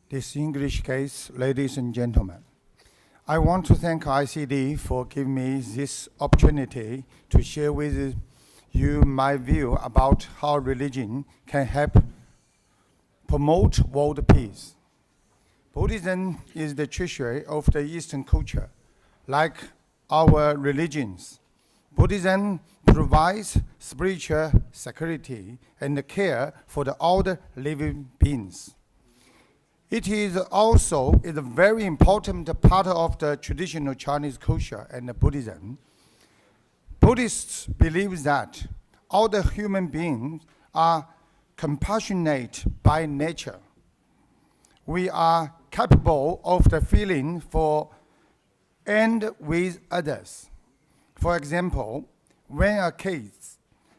Distinguished guests, ladies and gentlemen, I want to thank ICD for giving me this opportunity to share with you my view about how religion can help promote world peace. Buddhism is the treasury of the Eastern culture. Like our religions, Buddhism provides spiritual security and care for all the living beings. It is also a very important part of the traditional Chinese culture and Buddhism. Buddhists believe that all the human beings are compassionate by nature. We are capable of the feeling for and with others. For example, when a kid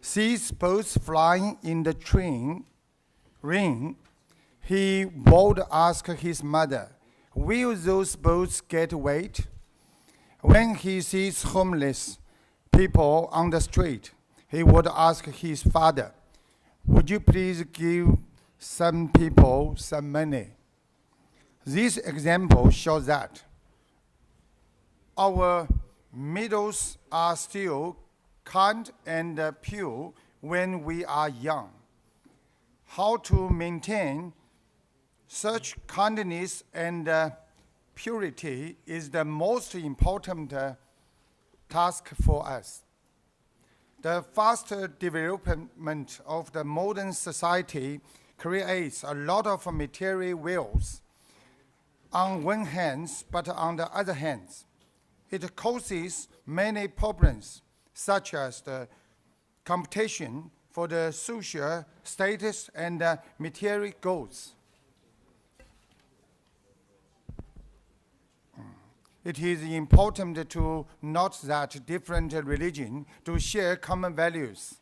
sees birds flying in the train ring, he would ask his mother, will those birds get wet? When he sees homeless people on the street, he would ask his father, would you please give some people some money? This example shows that our middles are still kind and pure when we are young. How to maintain such kindness and purity is the most important task for us. The faster development of the modern society creates a lot of material wealth on one hand, but on the other hand, it causes many problems, such as the competition for the social status and material goods. It is important to note that different religions do share common values.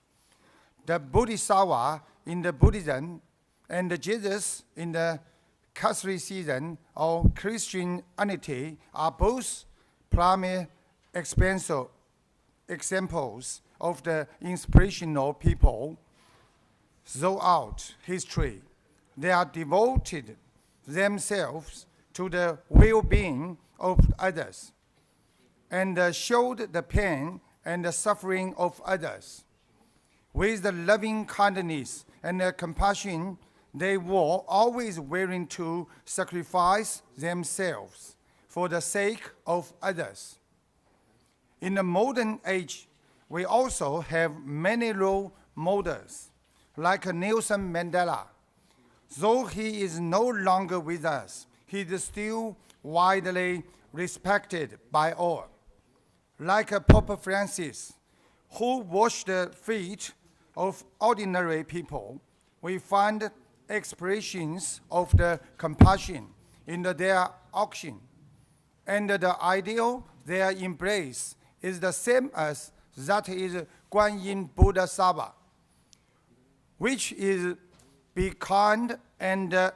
The Bodhisattva in the Buddhism and Jesus in the Catholicism or Christianity are both primary examples of the inspirational people throughout history. They are devoted themselves to the well-being of others and showed the pain and the suffering of others. With the loving kindness and the compassion, they were always willing to sacrifice themselves for the sake of others. In the modern age, we also have many role models, like Nelson Mandela. Though he is no longer with us, he is still widely respected by all. Like Pope Francis, who washed the feet of ordinary people, we find expressions of the compassion in their action, and the ideal they embrace is the same as that is Guan Yin Bodhisattva, which is be kind and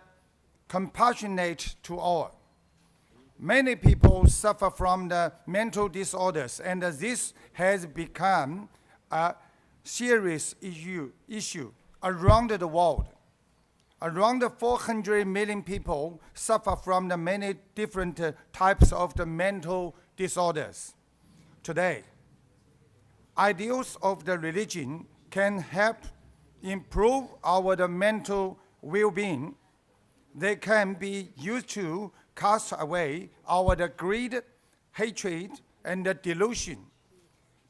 compassionate to all. Many people suffer from the mental disorders, and this has become a serious issue around the world. Around 400 million people suffer from the many different types of the mental disorders. Today, ideals of the religion can help improve our mental well-being. They can be used to cast away our greed, hatred, and delusion.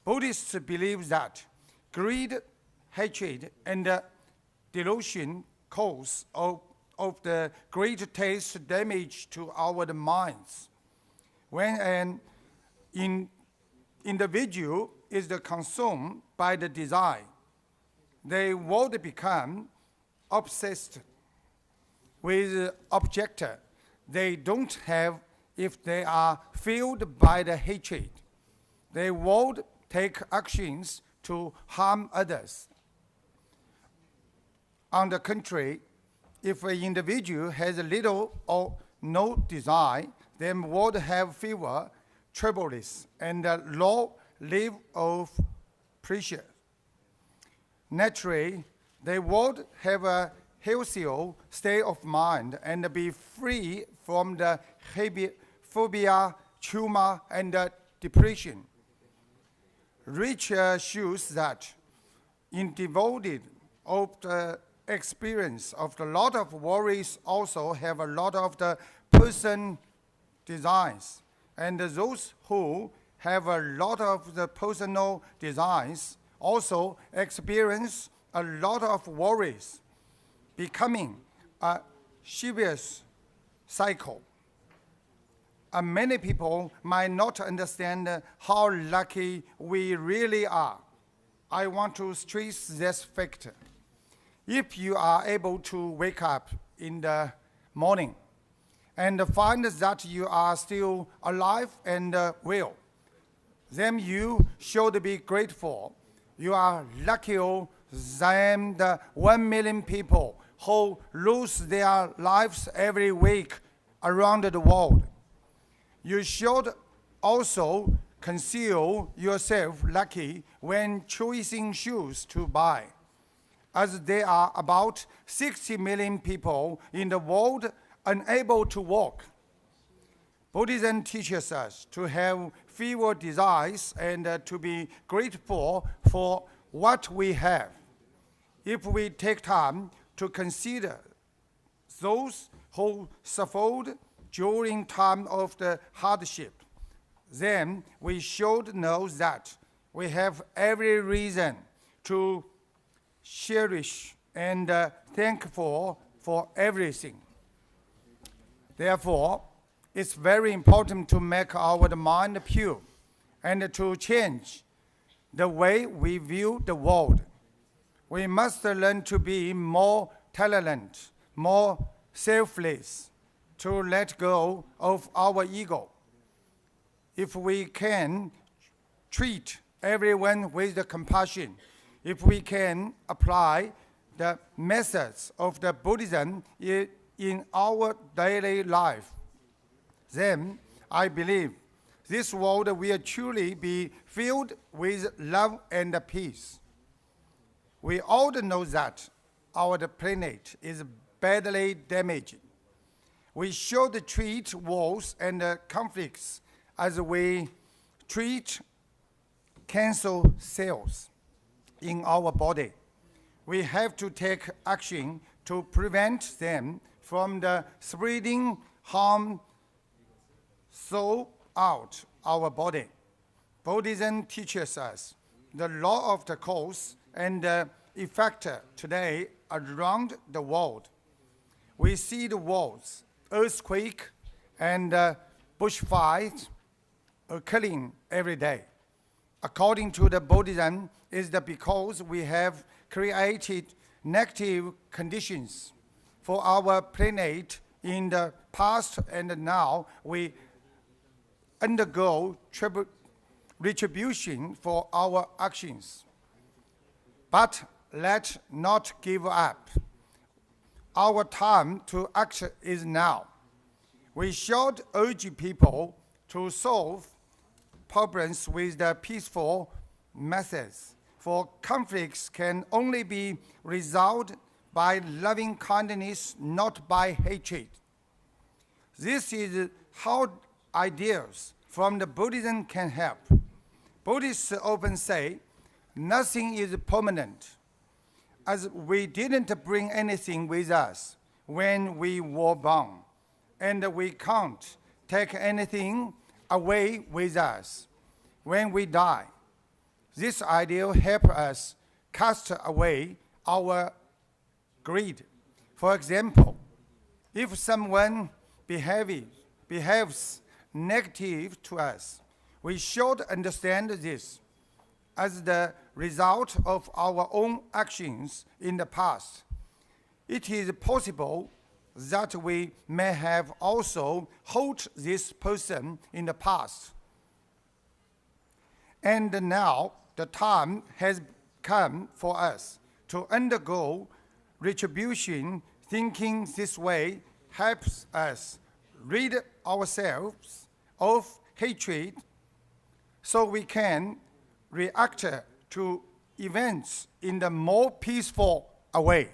Buddhists believe that greed, hatred, and delusion cause of the great taste damage to our minds. When an individual is consumed by the desire, they would become obsessed with object they don't have. If they are filled by the hatred, they would take actions to harm others. On the contrary, if an individual has little or no desire, they would have fewer troubles and a low level of pressure. Naturally, they would have a healthier state of mind and be free from the phobia, trauma, and depression. Research shows that in devoted of the experience of a lot of worries also have a lot of the person desires. And those who have a lot of the personal desires also experience a lot of worries, becoming a serious cycle. And many people might not understand how lucky we really are. I want to stress this factor. If you are able to wake up in the morning and find that you are still alive and well, then you should be grateful. You are luckier than the 1 million people who lose their lives every week around the world. You should also consider yourself lucky when choosing shoes to buy, as there are about 60 million people in the world unable to walk. Buddhism teaches us to have fewer desires and to be grateful for what we have. If we take time to consider those who suffered during time of the hardship, then we should know that we have every reason to cherish and thankful for everything. Therefore, it's very important to make our mind pure and to change the way we view the world. We must learn to be more tolerant, more selfless, to let go of our ego. If we can treat everyone with compassion, if we can apply the methods of the Buddhism in our daily life, then I believe this world will truly be filled with love and peace. We all know that our planet is badly damaged. We should treat wars and conflicts as we treat cancer cells in our body. We have to take action to prevent them from the spreading harm throughout our body. Buddhism teaches us the law of the cause and effect today around the world. We see the wars, earthquake, and bushfires occurring every day. According to the Buddhism, is that because we have created negative conditions for our planet in the past, and now we undergo retribution for our actions. But let's not give up. Our time to act is now. We should urge people to solve problems with the peaceful methods, for conflicts can only be resolved by loving kindness, not by hatred. This is how ideas from the Buddhism can help. Buddhists often say, nothing is permanent, as we didn't bring anything with us when we were born, and we can't take anything away with us when we die. This idea helps us cast away our greed. For example, if someone behaves negative to us, we should understand this as the result of our own actions in the past. It is possible that we may have also hurt this person in the past. And now the time has come for us to undergo retribution. Thinking this way helps us rid ourselves of hatred so we can react to events in the more peaceful way.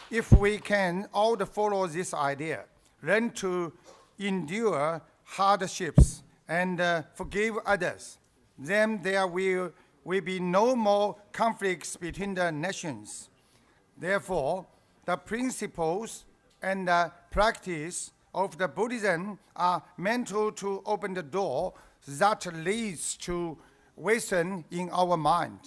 If we can all follow this idea, learn to endure hardships and forgive others, then there will be no more conflicts between the nations. Therefore, the principles and the practice of the Buddhism are meant to open the door that leads to wisdom in our mind.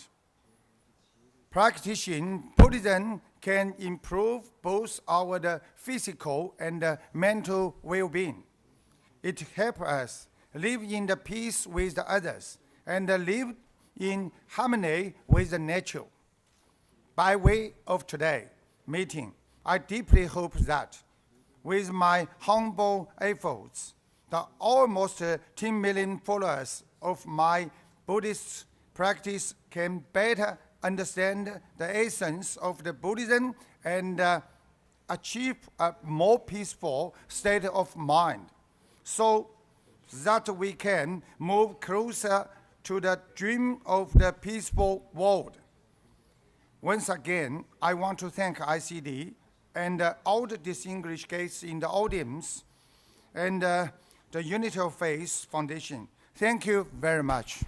Practicing Buddhism can improve both our physical and mental well-being. It helps us live in the peace with the others and live in harmony with the nature. By way of today's meeting, I deeply hope that with my humble efforts, the almost 10 million followers of my Buddhist practice can better understand the essence of the Buddhism and achieve a more peaceful state of mind, so that we can move closer to the dream of the peaceful world. Once again, I want to thank ICD and all the distinguished guests in the audience and the Unity of Faith Foundation. Thank you very much.